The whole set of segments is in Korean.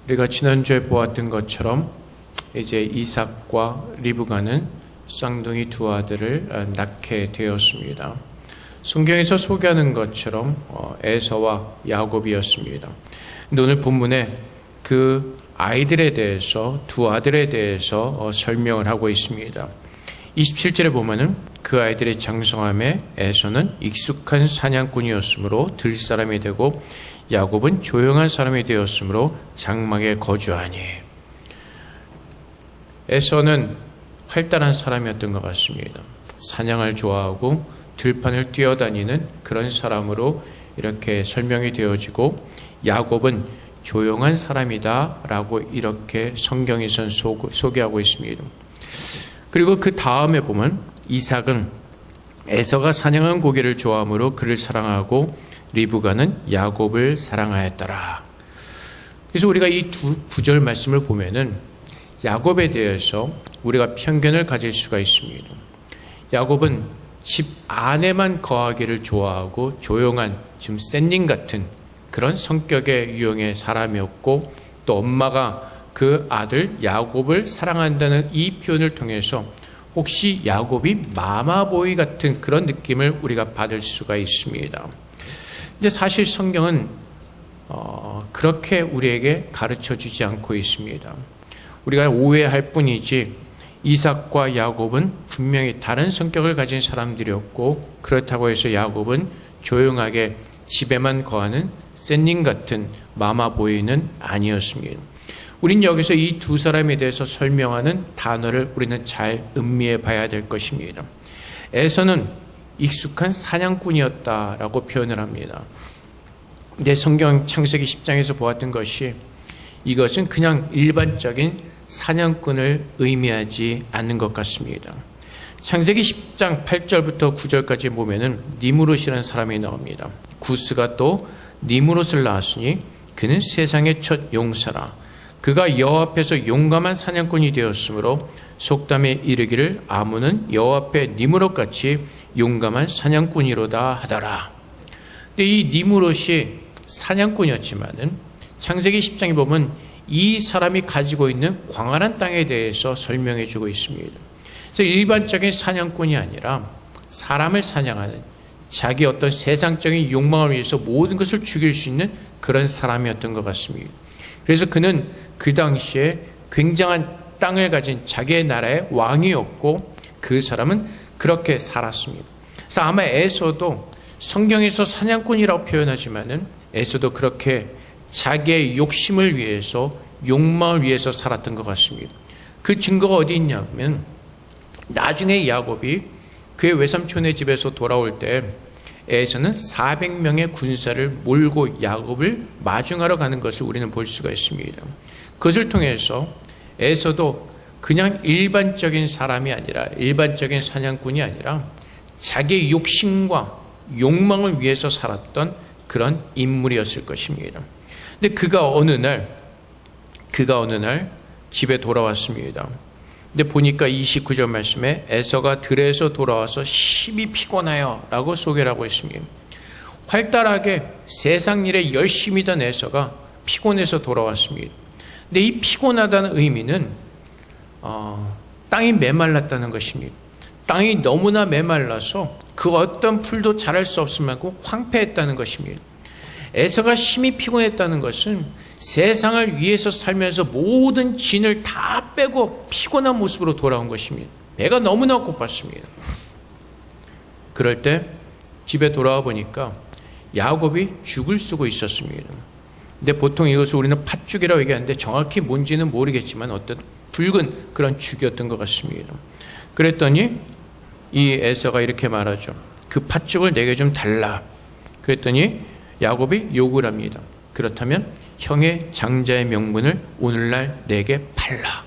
우리가 지난주에 보았던 것처럼 이제 이삭과 리브가는 쌍둥이 두 아들을 낳게 되었습니다. 성경에서 소개하는 것처럼 에서와 야곱이었습니다. 오늘 본문에 그 아이들에 대해서, 두 아들에 대해서 설명을 하고 있습니다. 27절에 보면은 그 아이들의 장성함에 에서는 익숙한 사냥꾼이었으므로 들 사람이 되고 야곱은 조용한 사람이 되었으므로 장막에 거주하니. 에서는 활달한 사람이었던 것 같습니다. 사냥을 좋아하고 들판을 뛰어다니는 그런 사람으로 이렇게 설명이 되어지고, 야곱은 조용한 사람이다 라고 이렇게 성경에선 소개하고 있습니다. 그리고 그 다음에 보면 이삭은 에서가 사냥한 고기를 좋아하므로 그를 사랑하고 리브가는 야곱을 사랑하였더라. 그래서 우리가 이 두 구절 말씀을 보면은 야곱에 대해서 우리가 편견을 가질 수가 있습니다. 야곱은 집 안에만 거하기를 좋아하고 조용한 좀 샌님 같은 그런 성격의 유형의 사람이었고, 또 엄마가 그 아들 야곱을 사랑한다는 이 표현을 통해서 혹시 야곱이 마마보이 같은 그런 느낌을 우리가 받을 수가 있습니다. 근데 사실 성경은 그렇게 우리에게 가르쳐주지 않고 있습니다. 우리가 오해할 뿐이지 이삭과 야곱은 분명히 다른 성격을 가진 사람들이었고, 그렇다고 해서 야곱은 조용하게 집에만 거하는 샌님 같은 마마보이는 아니었습니다. 우린 여기서 이 두 사람에 대해서 설명하는 단어를 우리는 잘 음미해 봐야 될 것입니다. 에서는 익숙한 사냥꾼이었다라고 표현을 합니다. 근데 성경 창세기 10장에서 보았던 것이, 이것은 그냥 일반적인 사냥꾼을 의미하지 않는 것 같습니다. 창세기 10장 8절부터 9절까지 보면은 니무롯이라는 사람이 나옵니다. 구스가 또 니무롯을 낳았으니 그는 세상의 첫 용사라. 그가 여호와 앞에서 용감한 사냥꾼이 되었으므로 속담에 이르기를 아문은 여호와 앞에 니무롯같이 용감한 사냥꾼이로다 하더라. 근데 이 니무롯이 사냥꾼이었지만은 창세기 10장에 보면 이 사람이 가지고 있는 광활한 땅에 대해서 설명해 주고 있습니다. 그래서 일반적인 사냥꾼이 아니라 사람을 사냥하는, 자기 어떤 세상적인 욕망을 위해서 모든 것을 죽일 수 있는 그런 사람이었던 것 같습니다. 그래서 그는 그 당시에 굉장한 땅을 가진 자기의 나라의 왕이었고, 그 사람은 그렇게 살았습니다. 그래서 아마 에서도 성경에서 사냥꾼이라고 표현하지만은 에서도 그렇게 자기의 욕심을 위해서, 욕망을 위해서 살았던 것 같습니다. 그 증거가 어디 있냐면, 나중에 야곱이 그의 외삼촌의 집에서 돌아올 때 에서는 400명의 군사를 몰고 야곱을 마중하러 가는 것을 우리는 볼 수가 있습니다. 그것을 통해서 에서도 그냥 일반적인 사람이 아니라, 일반적인 사냥꾼이 아니라 자기의 욕심과 욕망을 위해서 살았던 그런 인물이었을 것입니다. 근데 그가 어느 날 집에 돌아왔습니다. 근데 보니까 29절 말씀에 에서가 들에서 돌아와서 심히 피곤하여 라고 소개를 하고 있습니다. 활달하게 세상 일에 열심히 던 에서가 피곤해서 돌아왔습니다. 근데 이 피곤하다는 의미는 땅이 메말랐다는 것입니다. 땅이 너무나 메말라서 그 어떤 풀도 자랄 수 없을 만큼 황폐했다는 것입니다. 에서가 심히 피곤했다는 것은 세상을 위해서 살면서 모든 진을 다 빼고 피곤한 모습으로 돌아온 것입니다. 배가 너무나 고팠습니다. 그럴 때 집에 돌아와 보니까 야곱이 죽을 쓰고 있었습니다. 근데 보통 이것을 우리는 팥죽이라고 얘기하는데 정확히 뭔지는 모르겠지만 어떤 붉은 그런 죽이었던 것 같습니다. 그랬더니 이 에서가 이렇게 말하죠. 그 팥죽을 내게 좀 달라. 그랬더니 야곱이 요구를 합니다. 그렇다면 형의 장자의 명분을 오늘날 내게 팔라.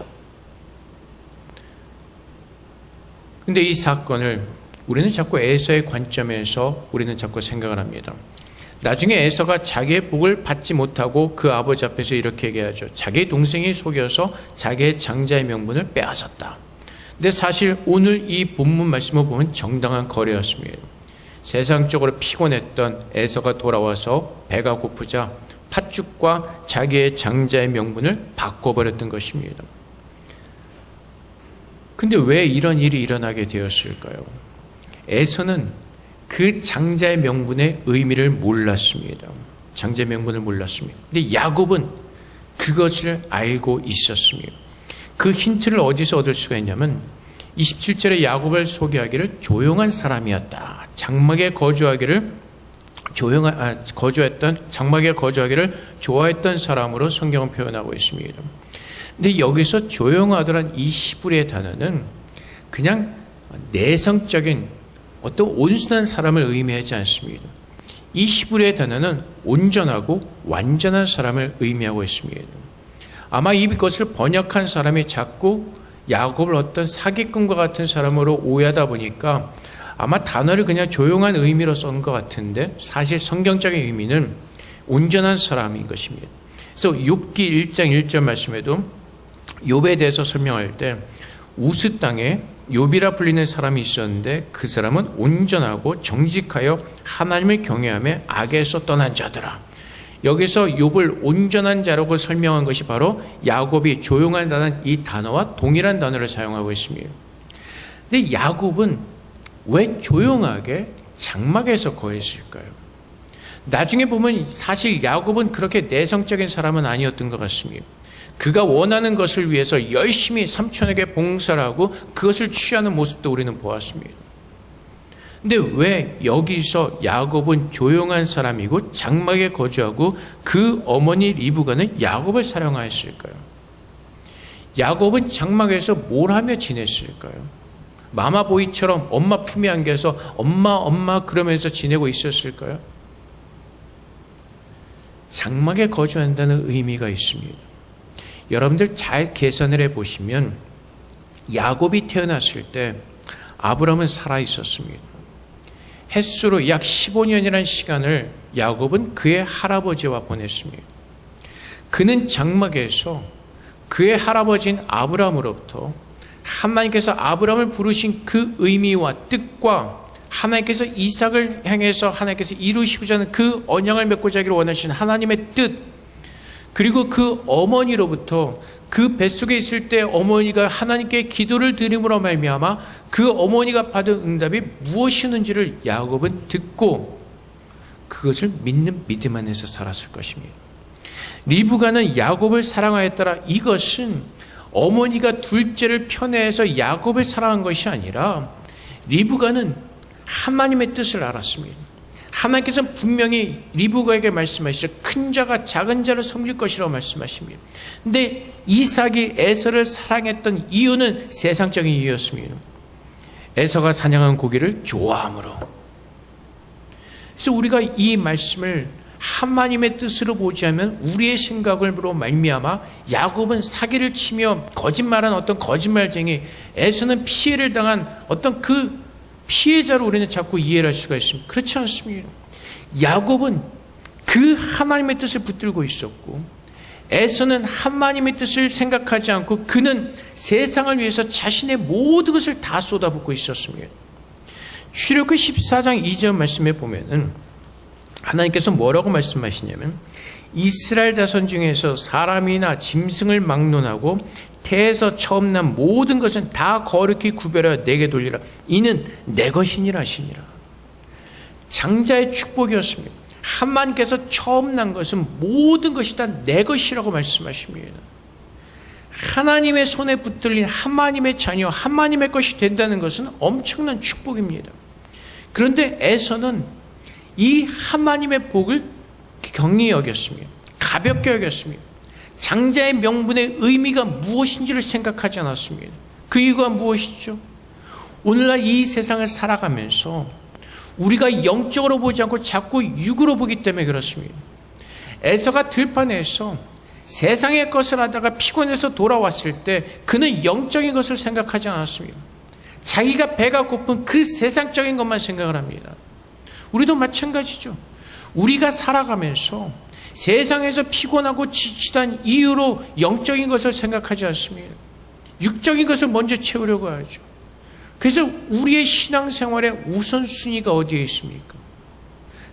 근데 이 사건을 우리는 자꾸 에서의 관점에서 우리는 자꾸 생각을 합니다. 나중에 에서가 자기의 복을 받지 못하고 그 아버지 앞에서 이렇게 얘기하죠. 자기 동생이 속여서 자기의 장자의 명분을 빼앗았다. 근데 사실 오늘 이 본문 말씀을 보면 정당한 거래였습니다. 세상적으로 피곤했던 에서가 돌아와서 배가 고프자 팥죽과 자기의 장자의 명분을 바꿔버렸던 것입니다. 근데 왜 이런 일이 일어나게 되었을까요? 에서는 그 장자의 명분의 의미를 몰랐습니다. 장자의 명분을 몰랐습니다. 근데 야곱은 그것을 알고 있었습니다. 그 힌트를 어디서 얻을 수가 있냐면 27절에 야곱을 소개하기를 조용한 사람이었다. 장막에 거주하기를 좋아했던 사람으로 성경은 표현하고 있습니다. 근데 여기서 조용하더란 이 히브리의 단어는 그냥 내성적인 어떤 온순한 사람을 의미하지 않습니다. 이 히브리의 단어는 온전하고 완전한 사람을 의미하고 있습니다. 아마 이것을 번역한 사람이 자꾸 야곱을 어떤 사기꾼과 같은 사람으로 오해하다 보니까 아마 단어를 그냥 조용한 의미로 쓴 것 같은데 사실 성경적인 의미는 온전한 사람인 것입니다. 그래서 욥기 1장 1절 말씀에도 욥에 대해서 설명할 때 우스 땅에 욥이라 불리는 사람이 있었는데 그 사람은 온전하고 정직하여 하나님을 경외하며 악에서 떠난 자더라. 여기서 욥을 온전한 자라고 설명한 것이 바로 야곱이 조용하다는 이 단어와 동일한 단어를 사용하고 있습니다. 근데 야곱은 왜 조용하게 장막에서 거했을까요? 나중에 보면 사실 야곱은 그렇게 내성적인 사람은 아니었던 것 같습니다. 그가 원하는 것을 위해서 열심히 삼촌에게 봉사를 하고 그것을 취하는 모습도 우리는 보았습니다. 근데 왜 여기서 야곱은 조용한 사람이고 장막에 거주하고 그 어머니 리브가는 야곱을 사랑하였을까요? 야곱은 장막에서 뭘 하며 지냈을까요? 마마보이처럼 엄마 품에 안겨서 엄마 그러면서 지내고 있었을까요? 장막에 거주한다는 의미가 있습니다. 여러분들 잘 계산을 해보시면 야곱이 태어났을 때 아브라함은 살아 있었습니다. 햇수로 약 15년이라는 시간을 야곱은 그의 할아버지와 보냈습니다. 그는 장막에서 그의 할아버지인 아브라함으로부터 하나님께서 아브라함을 부르신 그 의미와 뜻과 하나님께서 이삭을 향해서 하나님께서 이루시고자 하는 그 언약을 맺고자 하기를 원하시는 하나님의 뜻, 그리고 그 어머니로부터 그 뱃속에 있을 때 어머니가 하나님께 기도를 드림으로 말미암아 그 어머니가 받은 응답이 무엇이었는지를 야곱은 듣고 그것을 믿는 믿음 안에서 살았을 것입니다. 리브가는 야곱을 사랑하였더라. 이것은 어머니가 둘째를 편애해서 야곱을 사랑한 것이 아니라 리브가는 하나님의 뜻을 알았습니다. 하나님께서는 분명히 리브가에게 말씀하시죠. 큰 자가 작은 자를 섬길 것이라고 말씀하십니다. 근데 이삭이 에서를 사랑했던 이유는 세상적인 이유였습니다. 에서가 사냥한 고기를 좋아함으로. 그래서 우리가 이 말씀을 하나님의 뜻으로 보지 않으면 우리의 생각으로 말미암아 야곱은 사기를 치며 거짓말한 어떤 거짓말쟁이, 에서는 피해를 당한 어떤 그 피해자로 우리는 자꾸 이해를 할 수가 있습니다. 그렇지 않습니다. 야곱은 그 하나님의 뜻을 붙들고 있었고 에서는 하나님의 뜻을 생각하지 않고 그는 세상을 위해서 자신의 모든 것을 다 쏟아붓고 있었습니다. 출애굽기 14장 2절 말씀에 보면은 하나님께서 뭐라고 말씀하시냐면 이스라엘 자손 중에서 사람이나 짐승을 막론하고 태에서 처음 난 모든 것은 다 거룩히 구별하여 내게 돌리라. 이는 내 것이니라 하시니라. 장자의 축복이었습니다. 하나님께서 처음 난 것은 모든 것이 다 내 것이라고 말씀하십니다. 하나님의 손에 붙들린 하나님의 자녀, 하나님의 것이 된다는 것은 엄청난 축복입니다. 그런데 에서는 이 하나님의 복을 경히 여겼습니다. 가볍게 여겼습니다. 장자의 명분의 의미가 무엇인지를 생각하지 않았습니다. 그 이유가 무엇이죠? 오늘날 이 세상을 살아가면서 우리가 영적으로 보지 않고 자꾸 육으로 보기 때문에 그렇습니다. 에서가 들판에서 세상의 것을 하다가 피곤해서 돌아왔을 때 그는 영적인 것을 생각하지 않았습니다. 자기가 배가 고픈 그 세상적인 것만 생각을 합니다. 우리도 마찬가지죠. 우리가 살아가면서 세상에서 피곤하고 지치단 이유로 영적인 것을 생각하지 않습니다. 육적인 것을 먼저 채우려고 하죠. 그래서 우리의 신앙생활의 우선순위가 어디에 있습니까?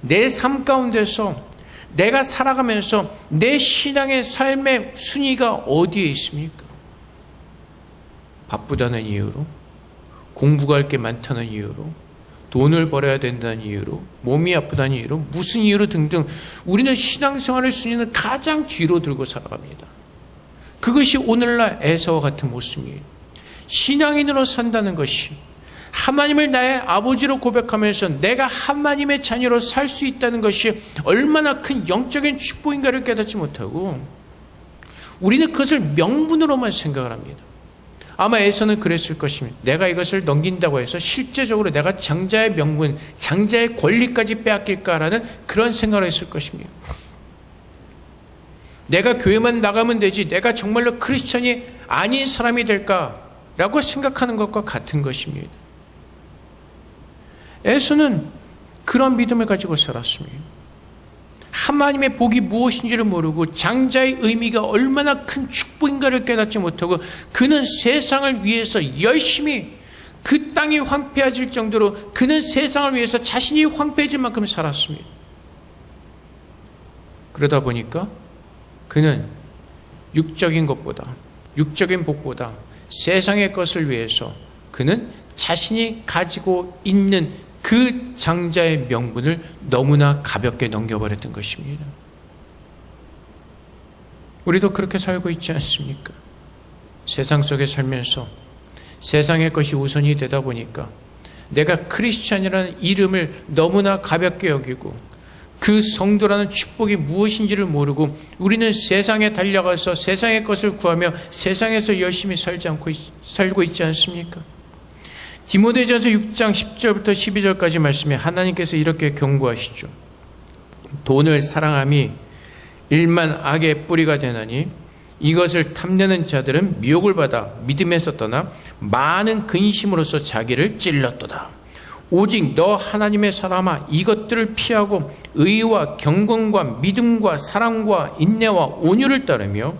내 삶 가운데서 내가 살아가면서 내 신앙의 삶의 순위가 어디에 있습니까? 바쁘다는 이유로, 공부가 할 게 많다는 이유로, 돈을 벌어야 된다는 이유로, 몸이 아프다는 이유로, 무슨 이유로 등등 우리는 신앙생활의 순위는 가장 뒤로 들고 살아갑니다. 그것이 오늘날 에사와 같은 모습이에요. 신앙인으로 산다는 것이 하나님을 나의 아버지로 고백하면서 내가 하나님의 자녀로 살 수 있다는 것이 얼마나 큰 영적인 축복인가를 깨닫지 못하고 우리는 그것을 명분으로만 생각을 합니다. 아마 에서는 그랬을 것입니다. 내가 이것을 넘긴다고 해서 실제적으로 내가 장자의 명분, 장자의 권리까지 빼앗길까라는 그런 생각을 했을 것입니다. 내가 교회만 나가면 되지 내가 정말로 크리스천이 아닌 사람이 될까라고 생각하는 것과 같은 것입니다. 에서는 그런 믿음을 가지고 살았습니다. 하나님의 복이 무엇인지를 모르고 장자의 의미가 얼마나 큰 축복인가를 깨닫지 못하고 그는 세상을 위해서 열심히 그 땅이 황폐해질 정도로 그는 세상을 위해서 자신이 황폐해질 만큼 살았습니다. 그러다 보니까 그는 육적인 것보다, 육적인 복보다 세상의 것을 위해서 그는 자신이 가지고 있는 그 장자의 명분을 너무나 가볍게 넘겨버렸던 것입니다. 우리도 그렇게 살고 있지 않습니까? 세상 속에 살면서 세상의 것이 우선이 되다 보니까 내가 크리스찬이라는 이름을 너무나 가볍게 여기고 그 성도라는 축복이 무엇인지를 모르고 우리는 세상에 달려가서 세상의 것을 구하며 세상에서 열심히 살고 있지 않습니까? 디모데전서 6장 10절부터 12절까지 말씀에 하나님께서 이렇게 경고하시죠. 돈을 사랑함이 일만 악의 뿌리가 되나니 이것을 탐내는 자들은 미혹을 받아 믿음에서 떠나 많은 근심으로써 자기를 찔렀도다. 오직 너 하나님의 사람아 이것들을 피하고 의와 경건과 믿음과 사랑과 인내와 온유를 따르며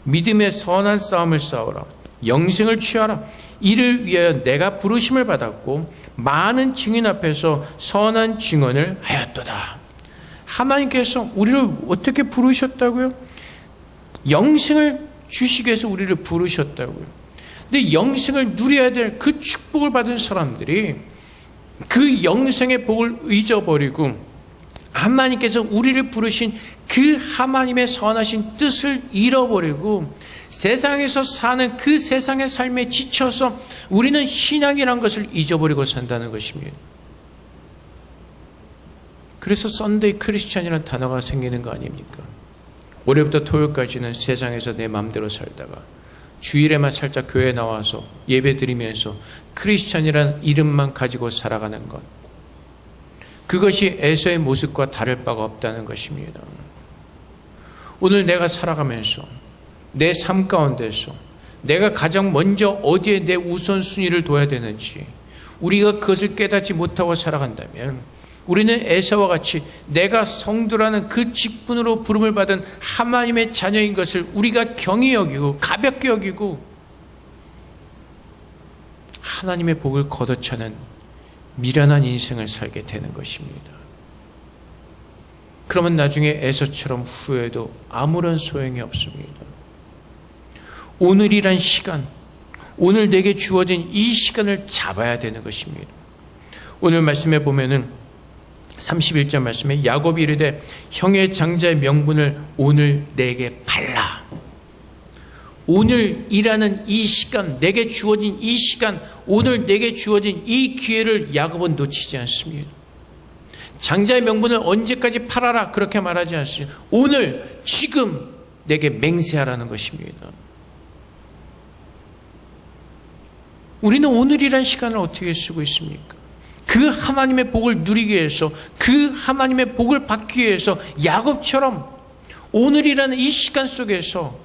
믿음의 선한 싸움을 싸우라. 영생을 취하라. 이를 위하여 내가 부르심을 받았고 많은 증인 앞에서 선한 증언을 하였도다. 하나님께서 우리를 어떻게 부르셨다고요? 영생을 주시기 위해서 우리를 부르셨다고요. 근데 영생을 누려야 될 그 축복을 받은 사람들이 그 영생의 복을 잊어버리고 하나님께서 우리를 부르신 그 하나님의 선하신 뜻을 잃어버리고 세상에서 사는 그 세상의 삶에 지쳐서 우리는 신앙이란 것을 잊어버리고 산다는 것입니다. 그래서 썬데이 크리스찬이라는 단어가 생기는 거 아닙니까? 월요일부터 토요일까지는 세상에서 내 마음대로 살다가 주일에만 살짝 교회에 나와서 예배 드리면서 크리스찬이라는 이름만 가지고 살아가는 것. 그것이 에서의 모습과 다를 바가 없다는 것입니다. 오늘 내가 살아가면서 내 삶 가운데서 내가 가장 먼저 어디에 내 우선순위를 둬야 되는지 우리가 그것을 깨닫지 못하고 살아간다면 우리는 에사와 같이 내가 성도라는 그 직분으로 부름을 받은 하나님의 자녀인 것을 우리가 경히 여기고 가볍게 여기고 하나님의 복을 걷어차는 미련한 인생을 살게 되는 것입니다. 그러면 나중에 에서처럼 후회해도 아무런 소용이 없습니다. 오늘이란 시간, 오늘 내게 주어진 이 시간을 잡아야 되는 것입니다. 오늘 말씀에 보면은 31절 말씀에 야곱이 이르되 형의 장자의 명분을 오늘 내게 발라. 오늘이라는 이 시간, 내게 주어진 이 시간, 오늘 내게 주어진 이 기회를 야곱은 놓치지 않습니다. 장자의 명분을 언제까지 팔아라 그렇게 말하지 않습니다. 오늘 지금 내게 맹세하라는 것입니다. 우리는 오늘이란 시간을 어떻게 쓰고 있습니까? 그 하나님의 복을 누리기 위해서, 그 하나님의 복을 받기 위해서 야곱처럼 오늘이라는 이 시간 속에서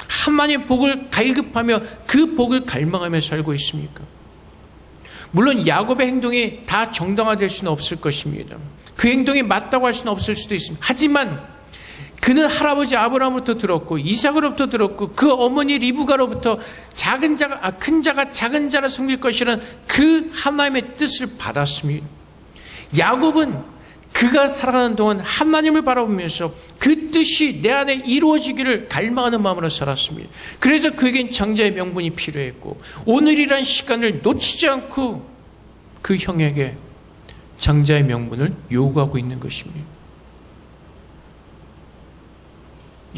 하나님의 복을 갈급하며 그 복을 갈망하며 살고 있습니까? 물론 야곱의 행동이 다 정당화될 수는 없을 것입니다. 그 행동이 맞다고 할 수는 없을 수도 있습니다. 하지만 그는 할아버지 아브라함으로부터 들었고 이삭으로부터 들었고 그 어머니 리브가로부터 큰 자가 작은 자라 섬길 것이라는 그 하나님의 뜻을 받았습니다. 야곱은 그가 살아가는 동안 하나님을 바라보면서 그 뜻이 내 안에 이루어지기를 갈망하는 마음으로 살았습니다. 그래서 그에겐 장자의 명분이 필요했고 오늘이란 시간을 놓치지 않고 그 형에게 장자의 명분을 요구하고 있는 것입니다.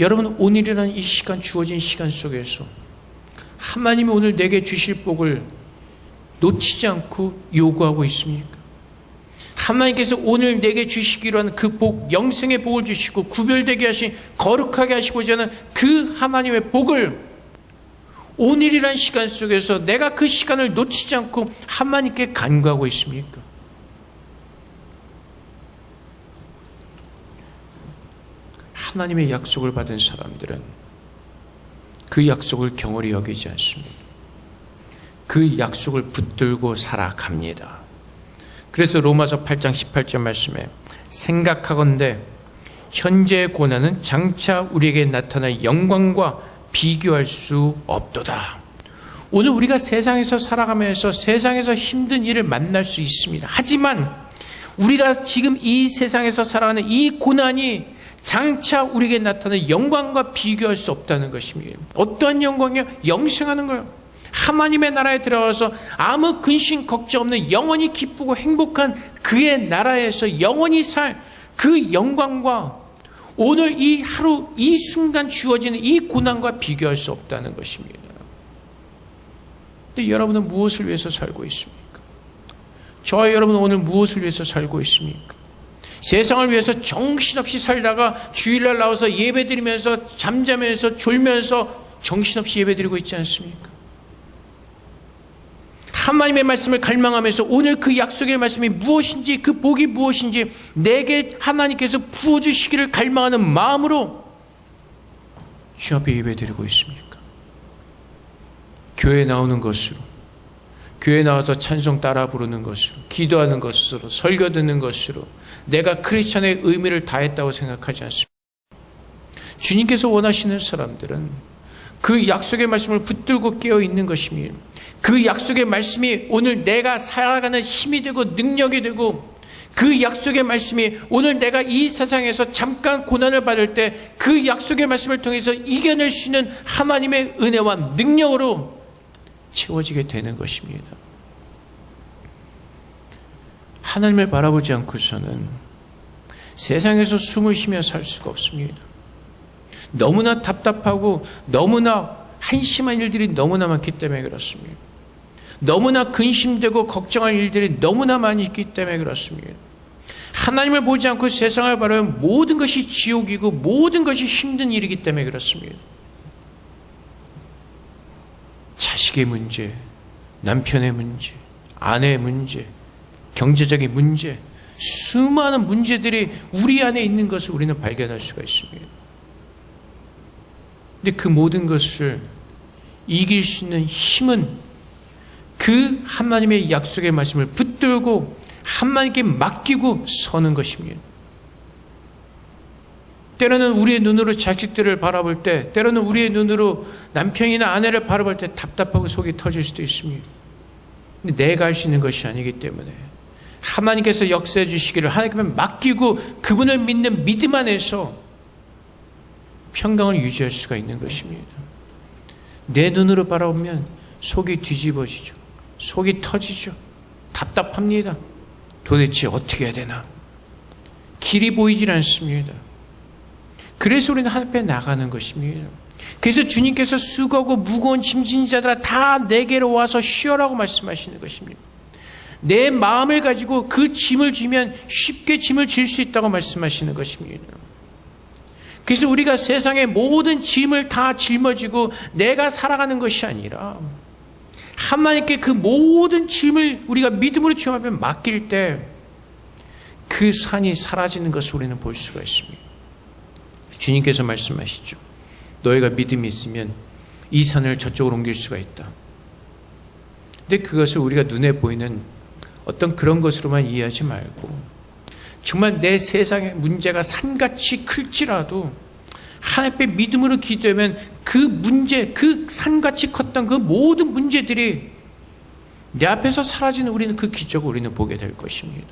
여러분, 오늘이라는 이 시간, 주어진 시간 속에서 하나님이 오늘 내게 주실 복을 놓치지 않고 요구하고 있습니까? 하나님께서 오늘 내게 주시기로 하는 그 복, 영생의 복을 주시고 구별되게 하신, 거룩하게 하시고자 하는 그 하나님의 복을 오늘이란 시간 속에서 내가 그 시간을 놓치지 않고 하나님께 간구하고 있습니까? 하나님의 약속을 받은 사람들은 그 약속을 경홀히 여기지 않습니다. 그 약속을 붙들고 살아갑니다. 그래서 로마서 8장 18절 말씀에 생각하건대 현재의 고난은 장차 우리에게 나타날 영광과 비교할 수 없도다. 오늘 우리가 세상에서 살아가면서 세상에서 힘든 일을 만날 수 있습니다. 하지만 우리가 지금 이 세상에서 살아가는 이 고난이 장차 우리에게 나타나는 영광과 비교할 수 없다는 것입니다. 어떠한 영광이요? 영생하는 거예요. 하나님의 나라에 들어가서 아무 근심 걱정 없는 영원히 기쁘고 행복한 그의 나라에서 영원히 살 그 영광과 오늘 이 하루 이 순간 주어지는 이 고난과 비교할 수 없다는 것입니다. 근데 여러분은 무엇을 위해서 살고 있습니까? 저와 여러분은 오늘 무엇을 위해서 살고 있습니까? 세상을 위해서 정신없이 살다가 주일날 나와서 예배드리면서 잠자면서 졸면서 정신없이 예배드리고 있지 않습니까? 하나님의 말씀을 갈망하면서 오늘 그 약속의 말씀이 무엇인지, 그 복이 무엇인지 내게 하나님께서 부어주시기를 갈망하는 마음으로 주 앞에 예배드리고 있습니까? 교회에 나오는 것으로, 교회에 나와서 찬송 따라 부르는 것으로, 기도하는 것으로, 설교 듣는 것으로 내가 크리스천의 의미를 다했다고 생각하지 않습니다. 주님께서 원하시는 사람들은 그 약속의 말씀을 붙들고 깨어 있는 것입니다. 그 약속의 말씀이 오늘 내가 살아가는 힘이 되고 능력이 되고, 그 약속의 말씀이 오늘 내가 이 세상에서 잠깐 고난을 받을 때 그 약속의 말씀을 통해서 이겨낼 수 있는 하나님의 은혜와 능력으로 채워지게 되는 것입니다. 하나님을 바라보지 않고서는 세상에서 숨을 쉬며 살 수가 없습니다. 너무나 답답하고 너무나 한심한 일들이 너무나 많기 때문에 그렇습니다. 너무나 근심되고 걱정할 일들이 너무나 많이 있기 때문에 그렇습니다. 하나님을 보지 않고 세상을 바라보면 모든 것이 지옥이고 모든 것이 힘든 일이기 때문에 그렇습니다. 자식의 문제, 남편의 문제, 아내의 문제, 경제적인 문제, 수많은 문제들이 우리 안에 있는 것을 우리는 발견할 수가 있습니다. 근데 그 모든 것을 이길 수 있는 힘은 그 하나님의 약속의 말씀을 붙들고 하나님께 맡기고 서는 것입니다. 때로는 우리의 눈으로 자식들을 바라볼 때, 때로는 우리의 눈으로 남편이나 아내를 바라볼 때 답답하고 속이 터질 수도 있습니다. 근데 내가 할 수 있는 것이 아니기 때문에 하나님께서 역사해 주시기를 하나님께 맡기고 그분을 믿는 믿음 안에서 평강을 유지할 수가 있는 것입니다. 내 눈으로 바라보면 속이 뒤집어지죠. 속이 터지죠. 답답합니다. 도대체 어떻게 해야 되나? 길이 보이질 않습니다. 그래서 우리는 하나님 앞에 나가는 것입니다. 그래서 주님께서 수고하고 무거운 짐진 자들아 다 내게로 와서 쉬어라고 말씀하시는 것입니다. 내 마음을 가지고 그 짐을 지면 쉽게 짐을 질 수 있다고 말씀하시는 것입니다. 그래서 우리가 세상의 모든 짐을 다 짊어지고 내가 살아가는 것이 아니라 하나님께 그 모든 짐을 우리가 믿음으로 주 앞에 맡길 때 그 산이 사라지는 것을 우리는 볼 수가 있습니다. 주님께서 말씀하시죠. 너희가 믿음이 있으면 이 산을 저쪽으로 옮길 수가 있다. 근데 그것을 우리가 눈에 보이는 어떤 그런 것으로만 이해하지 말고 정말 내 세상의 문제가 산같이 클지라도 하나님 앞에 믿음으로 기도하면 그 문제, 그 산같이 컸던 그 모든 문제들이 내 앞에서 사라지는 우리는 그 기적을 우리는 보게 될 것입니다.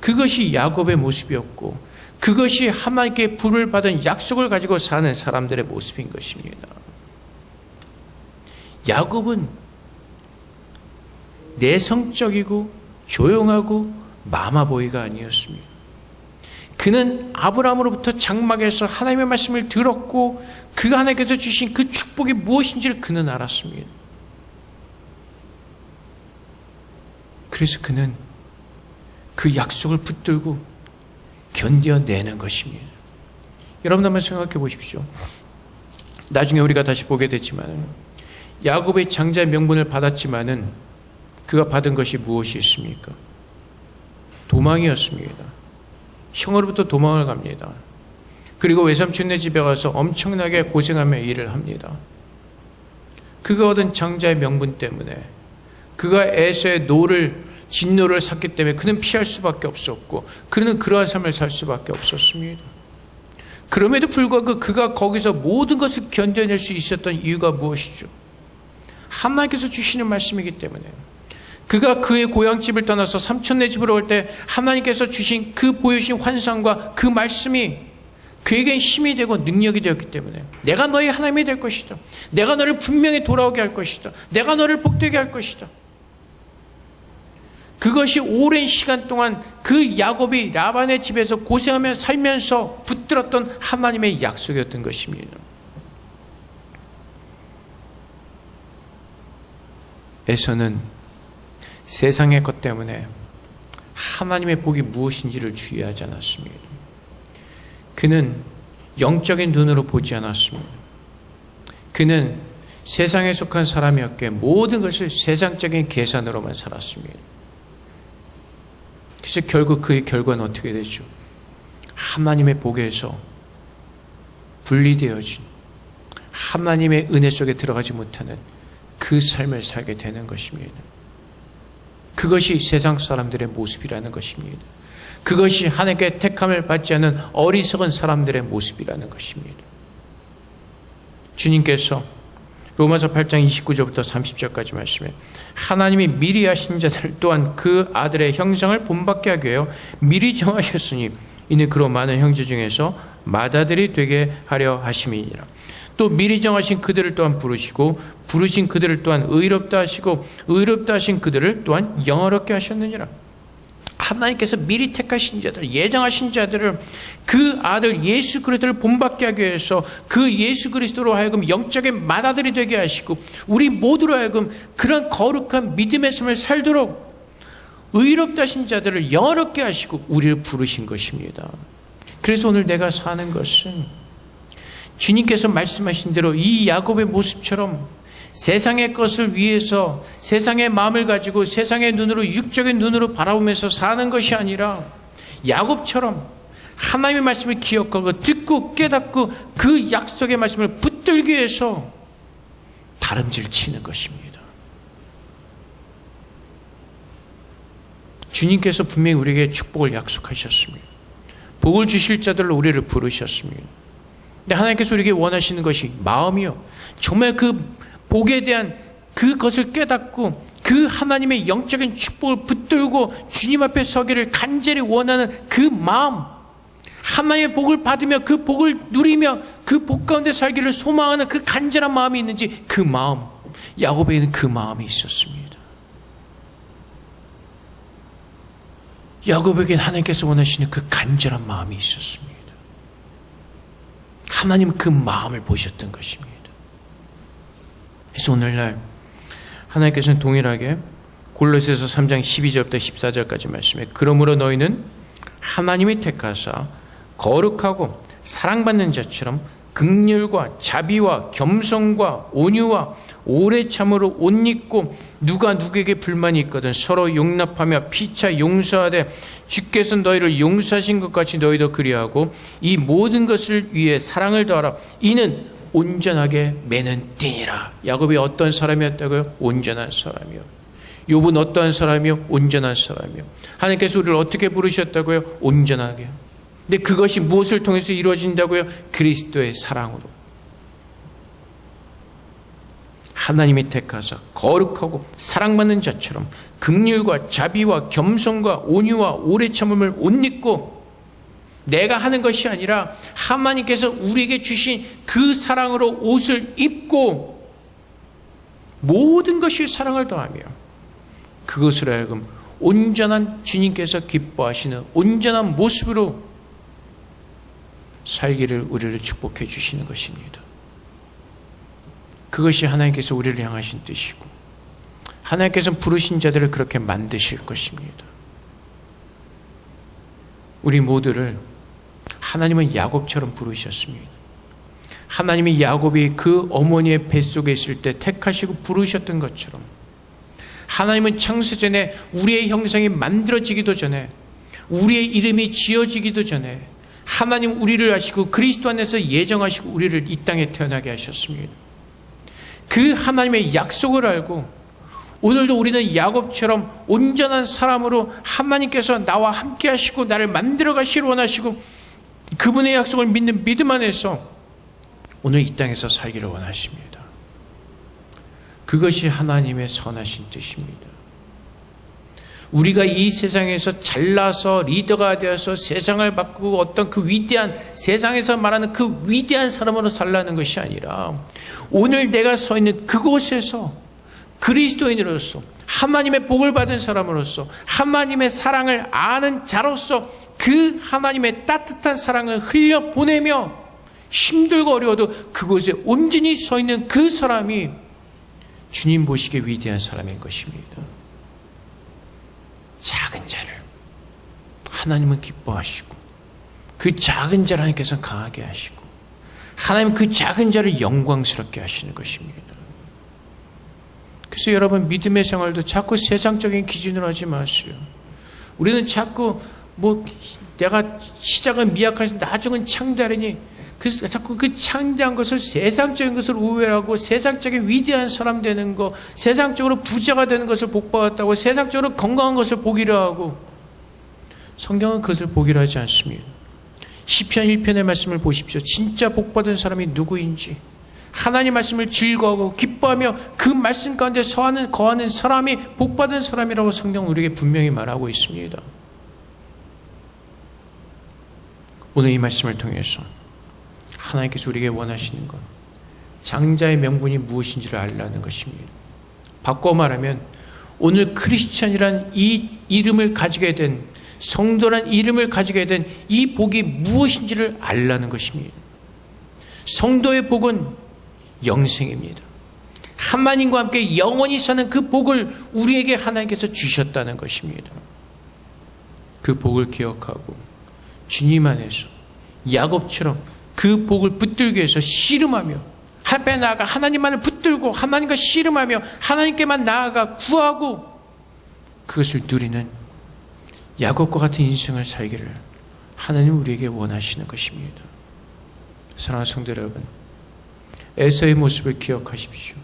그것이 야곱의 모습이었고 그것이 하나님께 부를 받은 약속을 가지고 사는 사람들의 모습인 것입니다. 야곱은 내성적이고 조용하고 마마보이가 아니었습니다. 그는 아브라함으로부터 장막에서 하나님의 말씀을 들었고 그가 하나님께서 주신 그 축복이 무엇인지를 그는 알았습니다. 그래서 그는 그 약속을 붙들고 견뎌내는 것입니다. 여러분 한번 생각해 보십시오. 나중에 우리가 다시 보게 됐지만 야곱의 장자의 명분을 받았지만은 그가 받은 것이 무엇이 있습니까? 도망이었습니다. 형으로부터 도망을 갑니다. 그리고 외삼촌네 집에 가서 엄청나게 고생하며 일을 합니다. 그가 얻은 장자의 명분 때문에 그가 에서의 진노를 샀기 때문에 그는 피할 수밖에 없었고 그는 그러한 삶을 살 수밖에 없었습니다. 그럼에도 불구하고 그가 거기서 모든 것을 견뎌낼 수 있었던 이유가 무엇이죠? 하나님께서 주시는 말씀이기 때문에 그가 그의 고향집을 떠나서 삼촌네 집으로 올 때 하나님께서 주신 그 보여주신 환상과 그 말씀이 그에겐 힘이 되고 능력이 되었기 때문에 내가 너의 하나님이 될 것이다. 내가 너를 분명히 돌아오게 할 것이다. 내가 너를 복되게 할 것이다. 그것이 오랜 시간 동안 그 야곱이 라반의 집에서 고생하며 살면서 붙들었던 하나님의 약속이었던 것입니다. 에서는 세상의 것 때문에 하나님의 복이 무엇인지를 주의하지 않았습니다. 그는 영적인 눈으로 보지 않았습니다. 그는 세상에 속한 사람이었기에 모든 것을 세상적인 계산으로만 살았습니다. 그래서 결국 그의 결과는 어떻게 되죠? 하나님의 복에서 분리되어진 하나님의 은혜 속에 들어가지 못하는 그 삶을 살게 되는 것입니다. 그것이 세상 사람들의 모습이라는 것입니다. 그것이 하나님께 택함을 받지 않은 어리석은 사람들의 모습이라는 것입니다. 주님께서 로마서 8장 29절부터 30절까지 말씀에 하나님이 미리 하신 자들 또한 그 아들의 형상을 본받게 하기 위하여 미리 정하셨으니 이는 그로 많은 형제 중에서 맏아들이 되게 하려 하심이니라. 또 미리 정하신 그들을 또한 부르시고 부르신 그들을 또한 의롭다 하시고 의롭다 하신 그들을 또한 영화롭게 하셨느니라. 하나님께서 미리 택하신 자들, 예정하신 자들을 그 아들 예수 그리스도를 본받게 하기 위해서 그 예수 그리스도로 하여금 영적인 맏아들이 되게 하시고 우리 모두로 하여금 그런 거룩한 믿음의 삶을 살도록 의롭다 하신 자들을 영화롭게 하시고 우리를 부르신 것입니다. 그래서 오늘 내가 사는 것은 주님께서 말씀하신 대로 이 야곱의 모습처럼 세상의 것을 위해서 세상의 마음을 가지고 세상의 눈으로 육적인 눈으로 바라보면서 사는 것이 아니라 야곱처럼 하나님의 말씀을 기억하고 듣고 깨닫고 그 약속의 말씀을 붙들기 위해서 다름질 치는 것입니다. 주님께서 분명히 우리에게 축복을 약속하셨습니다. 복을 주실 자들로 우리를 부르셨습니다. 근데 하나님께서 우리에게 원하시는 것이 마음이요. 정말 그 복에 대한 그것을 깨닫고 그 하나님의 영적인 축복을 붙들고 주님 앞에 서기를 간절히 원하는 그 마음, 하나님의 복을 받으며 그 복을 누리며 그 복 가운데 살기를 소망하는 그 간절한 마음이 있는지 그 마음, 야곱에게는 그 마음이 있었습니다. 야곱에게는 하나님께서 원하시는 그 간절한 마음이 있었습니다. 하나님은 그 마음을 보셨던 것입니다. 그래서 오늘날 하나님께서는 동일하게 골로새서 3장 12절부터 14절까지 말씀해 그러므로 너희는 하나님이 택하사 거룩하고 사랑받는 자처럼 긍휼과 자비와 겸손과 온유와 오래 참으로 옷 입고 누가 누구에게 불만이 있거든 서로 용납하며 피차 용서하되 주께서 너희를 용서하신 것 같이 너희도 그리하고 이 모든 것을 위해 사랑을 더하라. 이는 온전하게 매는 띠니라. 야곱이 어떤 사람이었다고요? 온전한 사람이요. 욥은 어떠한 사람이요? 온전한 사람이요. 하나님께서 우리를 어떻게 부르셨다고요? 온전하게. 근데 그것이 무엇을 통해서 이루어진다고요? 그리스도의 사랑으로. 하나님이 택하사 거룩하고 사랑받는 자처럼 긍휼과 자비와 겸손과 온유와 오래 참음을 옷 입고, 내가 하는 것이 아니라 하나님께서 우리에게 주신 그 사랑으로 옷을 입고 모든 것이 사랑을 더하며 그것으로 하여금 온전한 주님께서 기뻐하시는 온전한 모습으로 살기를 우리를 축복해 주시는 것입니다. 그것이 하나님께서 우리를 향하신 뜻이고, 하나님께서 부르신 자들을 그렇게 만드실 것입니다. 우리 모두를 하나님은 야곱처럼 부르셨습니다. 하나님이 야곱이 그 어머니의 뱃속에 있을 때 택하시고 부르셨던 것처럼, 하나님은 창세전에 우리의 형상이 만들어지기도 전에, 우리의 이름이 지어지기도 전에 하나님 우리를 아시고 그리스도 안에서 예정하시고 우리를 이 땅에 태어나게 하셨습니다. 그 하나님의 약속을 알고 오늘도 우리는 야곱처럼 온전한 사람으로 하나님께서 나와 함께 하시고 나를 만들어 가시길 원하시고 그분의 약속을 믿는 믿음 안에서 오늘 이 땅에서 살기를 원하십니다. 그것이 하나님의 선하신 뜻입니다. 우리가 이 세상에서 잘나서 리더가 되어서 세상을 바꾸고 어떤 그 위대한, 세상에서 말하는 그 위대한 사람으로 살라는 것이 아니라 오늘 내가 서 있는 그곳에서 그리스도인으로서 하나님의 복을 받은 사람으로서 하나님의 사랑을 아는 자로서 그 하나님의 따뜻한 사랑을 흘려보내며 힘들고 어려워도 그곳에 온전히 서 있는 그 사람이 주님 보시기에 위대한 사람인 것입니다. 작은 자를 하나님은 기뻐하시고 그 작은 자를 하나님께서는 강하게 하시고 하나님은 그 작은 자를 영광스럽게 하시는 것입니다. 그래서 여러분, 믿음의 생활도 자꾸 세상적인 기준으로 하지 마세요. 우리는 자꾸 내가 시작은 미약해서 나중은 창대하리니, 그래서 자꾸 그 창대한 것을 세상적인 것을 우회하고 세상적인 위대한 사람 되는 것, 세상적으로 부자가 되는 것을 복받았다고 세상적으로 건강한 것을 보기로 하고, 성경은 그것을 보기로 하지 않습니다. 시편 1편의 말씀을 보십시오. 진짜 복받은 사람이 누구인지, 하나님 말씀을 즐거워하고 기뻐하며 그 말씀 가운데 거하는 사람이 복받은 사람이라고 성경은 우리에게 분명히 말하고 있습니다. 오늘 이 말씀을 통해서 하나님께서 우리에게 원하시는 것, 장자의 명분이 무엇인지를 알라는 것입니다. 바꿔 말하면 오늘 크리스찬이란 이 이름을 가지게 된, 성도란 이름을 가지게 된 이 복이 무엇인지를 알라는 것입니다. 성도의 복은 영생입니다. 하나님과 함께 영원히 사는 그 복을 우리에게 하나님께서 주셨다는 것입니다. 그 복을 기억하고 주님 안에서 야곱처럼 그 복을 붙들기 위해서 씨름하며 앞에 나아가 하나님만을 붙들고 하나님과 씨름하며 하나님께만 나아가 구하고 그것을 누리는 야곱과 같은 인생을 살기를 하나님 우리에게 원하시는 것입니다. 사랑하는 성도 여러분, 에서의 모습을 기억하십시오.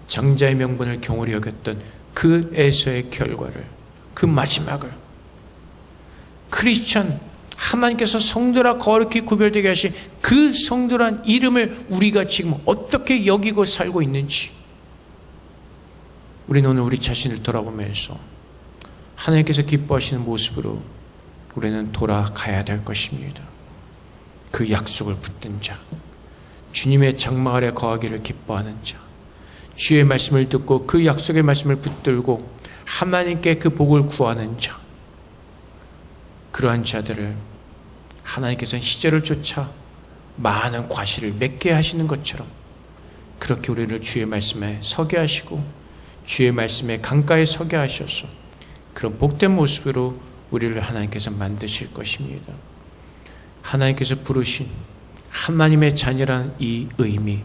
장자의 명분을 경홀히 여겼던 그 에서의 결과를, 그 마지막을, 크리스천, 하나님께서 성도라 거룩히 구별되게 하신 그 성도란 이름을 우리가 지금 어떻게 여기고 살고 있는지, 우리는 오늘 우리 자신을 돌아보면서 하나님께서 기뻐하시는 모습으로 우리는 돌아가야 될 것입니다. 그 약속을 붙든 자, 주님의 장막 아래 거하기를 기뻐하는 자, 주의 말씀을 듣고 그 약속의 말씀을 붙들고 하나님께 그 복을 구하는 자, 그러한 자들을 하나님께서는 시절을 쫓아 많은 과실을 맺게 하시는 것처럼 그렇게 우리를 주의 말씀에 서게 하시고 주의 말씀에 강가에 서게 하셔서 그런 복된 모습으로 우리를 하나님께서 만드실 것입니다. 하나님께서 부르신 하나님의 자녀라는 이 의미,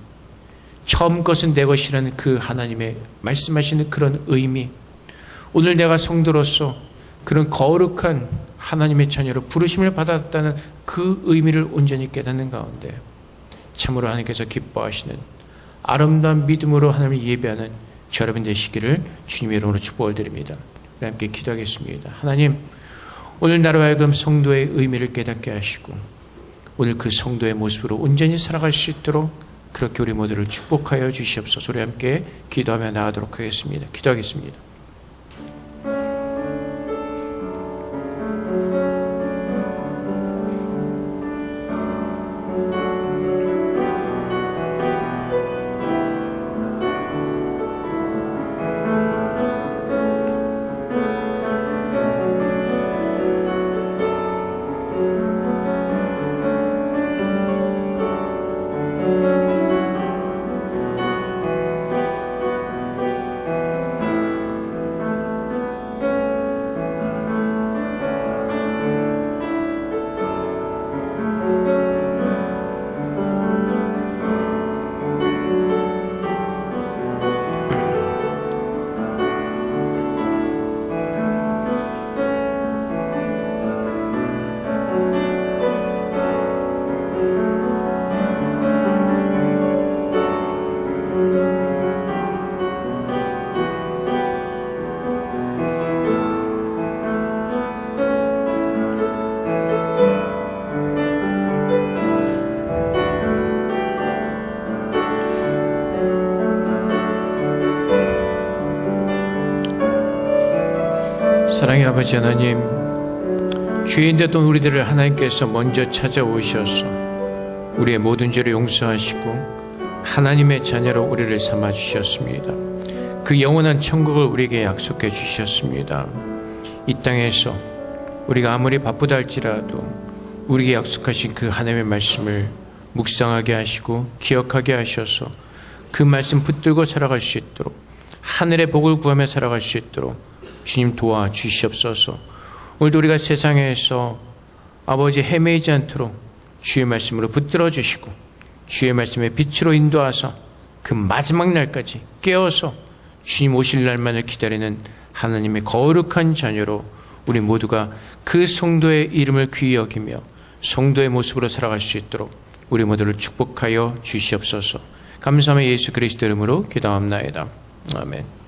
처음 것은 내 것이라는 그 하나님의 말씀하시는 그런 의미, 오늘 내가 성도로서 그런 거룩한 하나님의 자녀로 부르심을 받았다는 그 의미를 온전히 깨닫는 가운데 참으로 하나님께서 기뻐하시는 아름다운 믿음으로 하나님을 예배하는 저 여러분 되시기를 주님의 이름으로 축복을 드립니다. 우리 함께 기도하겠습니다. 하나님, 오늘 나로 하여금 성도의 의미를 깨닫게 하시고 오늘 그 성도의 모습으로 온전히 살아갈 수 있도록 그렇게 우리 모두를 축복하여 주시옵소서. 우리 함께 기도하며 나가도록 하겠습니다. 기도하겠습니다. 사랑의 아버지 하나님, 죄인되던 우리들을 하나님께서 먼저 찾아오셔서 우리의 모든 죄를 용서하시고 하나님의 자녀로 우리를 삼아주셨습니다. 그 영원한 천국을 우리에게 약속해 주셨습니다. 이 땅에서 우리가 아무리 바쁘다 할지라도 우리에게 약속하신 그 하나님의 말씀을 묵상하게 하시고 기억하게 하셔서 그 말씀 붙들고 살아갈 수 있도록, 하늘의 복을 구하며 살아갈 수 있도록 주님 도와주시옵소서. 오늘도 우리가 세상에서 아버지 헤매이지 않도록 주의 말씀으로 붙들어 주시고 주의 말씀의 빛으로 인도하사 그 마지막 날까지 깨어서 주님 오실 날만을 기다리는 하나님의 거룩한 자녀로 우리 모두가 그 성도의 이름을 귀히 여기며 성도의 모습으로 살아갈 수 있도록 우리 모두를 축복하여 주시옵소서. 감사하며 예수 그리스도 이름으로 기도합나이다. 아멘.